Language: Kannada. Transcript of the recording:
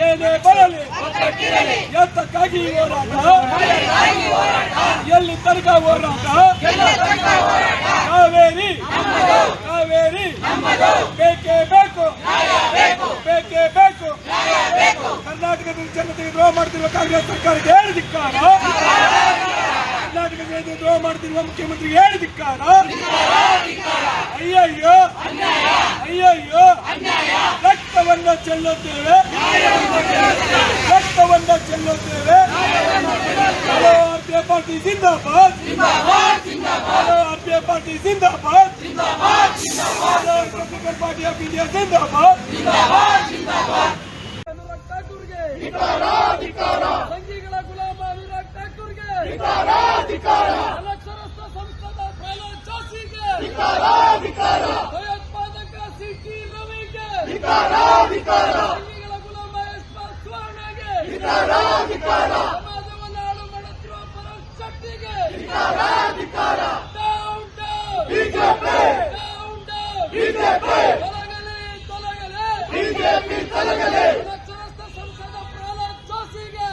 ಏನೇ ಬರಲಿ ಎತ್ತಕ್ಕಾಗಿ ಹೋರಾಟ, ಎಲ್ಲಿ ತನಕ ಹೋರಾಟ. ಕಾವೇರಿ ಕಾವೇರಿ ಬೇಕೇ ಬೇಕು, ಬೇಕೇ ಬೇಕು. ಕರ್ನಾಟಕದ ಜನತೆಗೆ ದ್ರೋಹ ಮಾಡ್ತಿರುವ ಕಾಂಗ್ರೆಸ್ ಸರ್ಕಾರಕ್ಕೆ ಹೇಳಿ ಧಿಕ್ಕಾರ. ಕರ್ನಾಟಕ ಜನತೆಗೆ ದ್ರೋಹ ಮಾಡ್ತಿರುವ ಮುಖ್ಯಮಂತ್ರಿಗೆ ಹೇಳಿ ಧಿಕ್ಕಾರ. ಅಯ್ಯಯ್ಯೋ ಅಯ್ಯಯ್ಯೋ, ರಕ್ತವನ್ನ ಚೆಲ್ಲುತ್ತೇವೆ, ರಕ್ತವನ್ನ ಚೆಲ್ಲುತ್ತೇವೆ. ಆರ್ಪಿಎಫ್ ಪಾರ್ಟಿ ಜಿಂದಾಬಾದ್, ಆರ್ಪಿಎಫ್ ಪಾರ್ಟಿ ಜಿಂದಾಬಾದ್, ರಿಪಬ್ಲಿಕನ್ ಪಾರ್ಟಿ ಆಫ್ ಇಂಡಿಯಾ ಜಿಂದಾಬಾದ್. ಅನುರಾಗ್ ಠಾಕೂರ್ಗೆ ಸಂಘಿಗಳ ಗುಲಾಮ ಅನುರಾಗ್ ಠಾಕೂರ್ಗೆ, ಅನಕ್ಷರಸ್ಥ ಸಂಸದ ಪ್ರಹ್ಲಾದ್ ಜೋಶಿಗೆ, ಭಯೋತ್ಪಾದಕ ಸಿಟಿ ರವಿಗೆ, ಸಂಘಿಗಳ ಗುಲಾಮ ಯಶ್ಪಾಲ್ ಸುವರ್ಣಗೆ, ಸಮಾಜವನ್ನು ಹಾಳು ಮಾಡುತ್ತಿರುವ ಭರತ್ ಶೆಟ್ಟಿಗೆ, ಡೌನ್ ಡೌನ್ ತೊಲಗಲಿ, ಅನಕ್ಷರಸ್ಥ ಸಂಸದ ಪ್ರಹ್ಲಾದ್ ಜೋಶಿಗೆ.